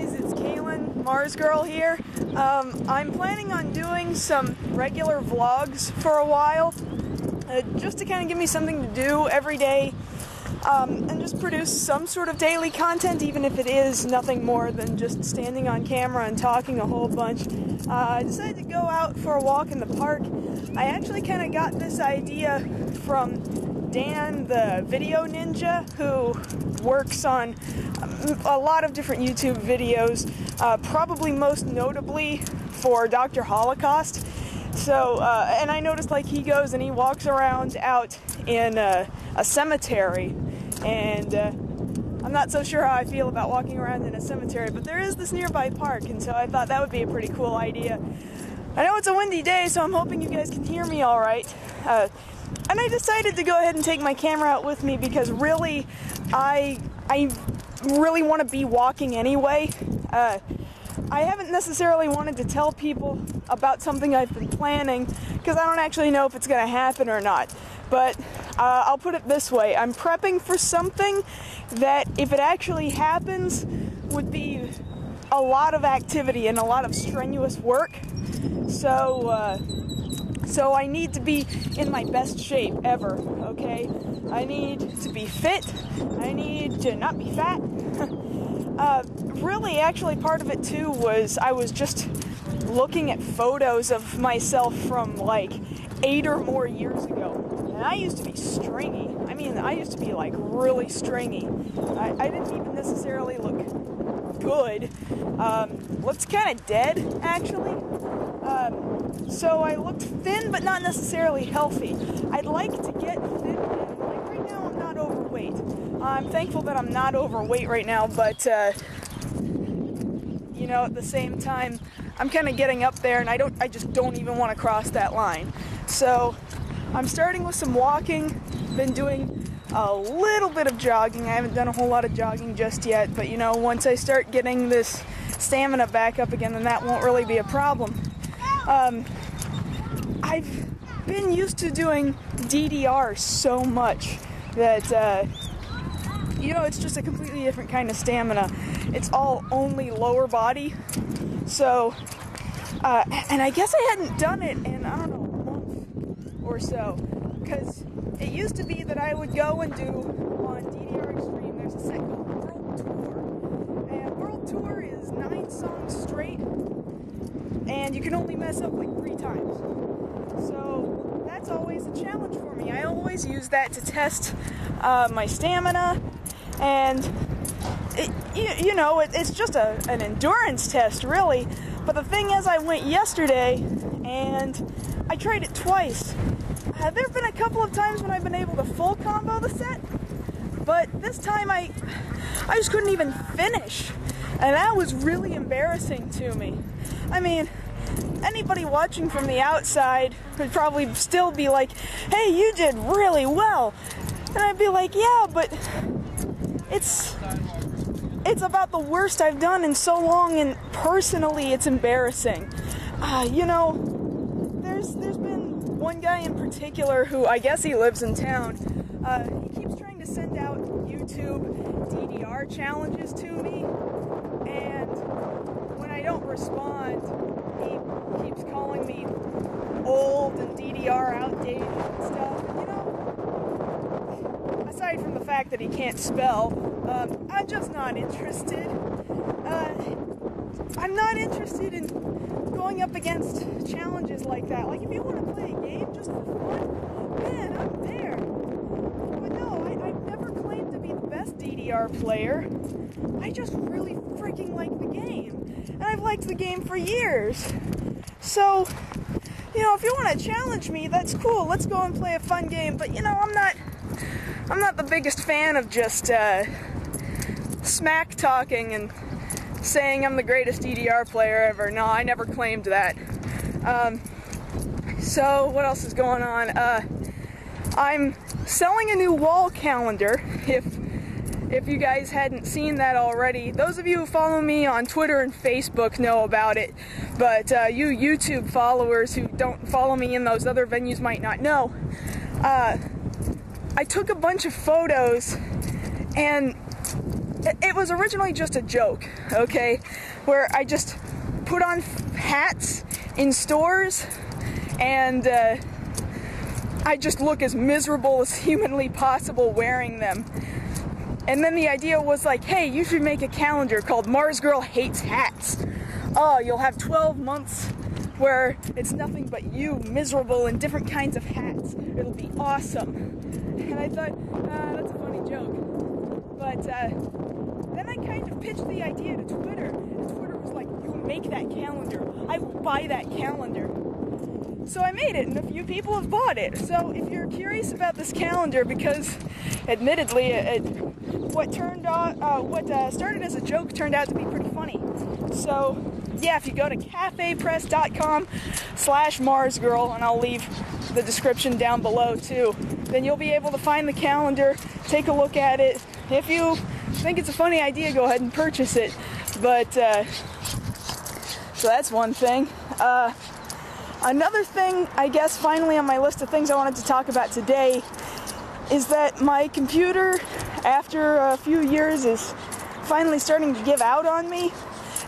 guys, it's Kaylin, MarzGurl here. I'm planning on doing some regular vlogs for a while, just to kind of give me something to do every day, and just produce some sort of daily content, even if it is nothing more than just standing on camera and talking a whole bunch. I decided to go out for a walk in the park. I actually kind of got this idea from Dan, the video ninja, who works on a lot of different YouTube videos, probably most notably for Dr. Holocaust. So, and I noticed like he goes and he walks around out in a cemetery, and I'm not so sure how I feel about walking around in a cemetery, but there is this nearby park, and so I thought that would be a pretty cool idea. I know it's a windy day, so I'm hoping you guys can hear me all right. And I decided to go ahead and take my camera out with me because really, I really want to be walking anyway. I haven't necessarily wanted to tell people about something I've been planning because I don't actually know if it's going to happen or not. But I'll put it this way, I'm prepping for something that, if it actually happens, would be a lot of activity and a lot of strenuous work. So I need to be in my best shape ever, okay? I need to be fit. I need to not be fat. Really, actually, part of it, too, was I was just looking at photos of myself from, like, 8 or more years ago. And I used to be stringy. I mean, I used to be, like, really stringy. I didn't even necessarily look good. Looked kind of dead, actually. So I looked thin, but not necessarily healthy. I'd like to get thin again. Like right now, I'm not overweight. I'm thankful that I'm not overweight right now, but you know, at the same time, I'm kind of getting up there, and I just don't even want to cross that line. So I'm starting with some walking. Been doing a little bit of jogging. I haven't done a whole lot of jogging just yet, but you know, once I start getting this stamina back up again, then that won't really be a problem. I've been used to doing DDR so much that, you know, it's just a completely different kind of stamina. It's all only lower body. So, and I guess I hadn't done it in, I don't know, a month or so. Because it used to be that I would go and do, on DDR Extreme, there's a set called World Tour. And World Tour is 9 songs straight. And you can only mess up like 3 times. So that's always a challenge for me. I always use that to test my stamina, and you know, it's just an endurance test, really. But the thing is, I went yesterday and I tried it twice. There have been a couple of times when I've been able to full combo the set, but this time I just couldn't even finish, and that was really embarrassing to me. I mean, anybody watching from the outside would probably still be like, hey, you did really well. And I'd be like, yeah, but it's about the worst I've done in so long, and personally it's embarrassing. You know, there's been one guy in particular who, I guess he lives in town. He keeps trying to send out YouTube DDR challenges to me, and when I don't respond, he keeps calling me old and DDR outdated and stuff. And, you know, aside from the fact that he can't spell, I'm just not interested. I'm not interested in going up against challenges like that. Like, if you want to play a game just for fun, man, I'm there. But no, I've never claimed to be the best DDR player. I just really freaking like the game. And I've liked the game for years. So, you know, if you want to challenge me, that's cool. Let's go and play a fun game. But, you know, I'm not the biggest fan of just smack talking and saying I'm the greatest DDR player ever. No, I never claimed that. So what else is going on? I'm selling a new wall calendar. If you guys hadn't seen that already, those of you who follow me on Twitter and Facebook know about it, but you YouTube followers who don't follow me in those other venues might not know. I took a bunch of photos, and it was originally just a joke, okay, where I just put on hats in stores and I just look as miserable as humanly possible wearing them. And then the idea was like, hey, you should make a calendar called MarzGurl Hates Hats. Oh, you'll have 12 months where it's nothing but you, miserable in different kinds of hats. It'll be awesome. And I thought, that's a funny joke. But then I kind of pitched the idea to Twitter, and Twitter was like, you make that calendar. I will buy that calendar. So I made it, and a few people have bought it. So if you're curious about this calendar, because admittedly, what started as a joke turned out to be pretty funny. So yeah, if you go to cafepress.com/MarzGurl, and I'll leave the description down below too, then you'll be able to find the calendar, take a look at it. If you think it's a funny idea, go ahead and purchase it. But so that's one thing. Another thing, I guess, finally on my list of things I wanted to talk about today is that my computer, after a few years, is finally starting to give out on me.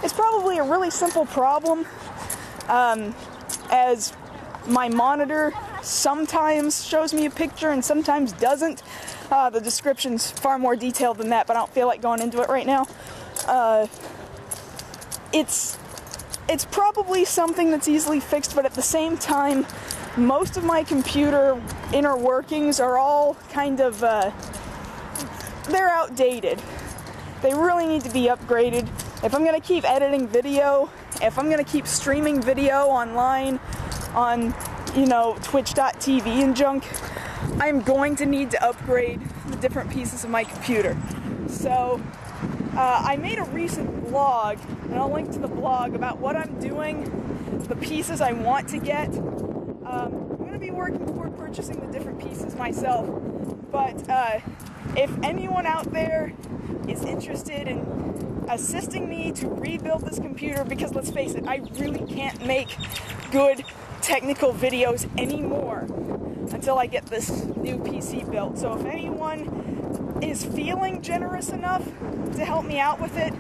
It's probably a really simple problem, as my monitor sometimes shows me a picture and sometimes doesn't. The description's far more detailed than that, but I don't feel like going into it right now. It's probably something that's easily fixed, but at the same time, most of my computer inner workings are all kind of, they're outdated. They really need to be upgraded. If I'm going to keep editing video, if I'm going to keep streaming video online on, twitch.tv and junk, I'm going to need to upgrade the different pieces of my computer. So, I made a recent blog, and I'll link to the blog about what I'm doing, the pieces I want to get. I'm going to be working toward purchasing the different pieces myself, but if anyone out there is interested in assisting me to rebuild this computer, because let's face it, I really can't make good technical videos anymore until I get this new PC built. So if anyone is feeling generous enough to help me out with it,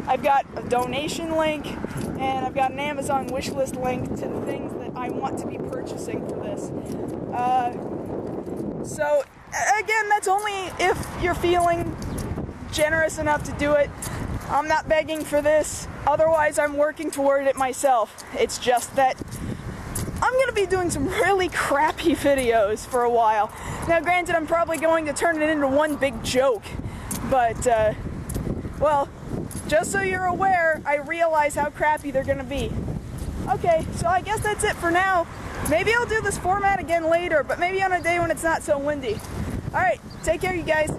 I've got a donation link and I've got an Amazon wishlist link to the things that I want to be purchasing for this. So again, that's only if you're feeling generous enough to do it. I'm not begging for this, otherwise I'm working toward it myself. It's just that I'm going to be doing some really crappy videos for a while. Now granted, I'm probably going to turn it into one big joke, but, well, just so you're aware, I realize how crappy they're going to be. Okay, so I guess that's it for now. Maybe I'll do this format again later, but maybe on a day when it's not so windy. Alright, take care you guys.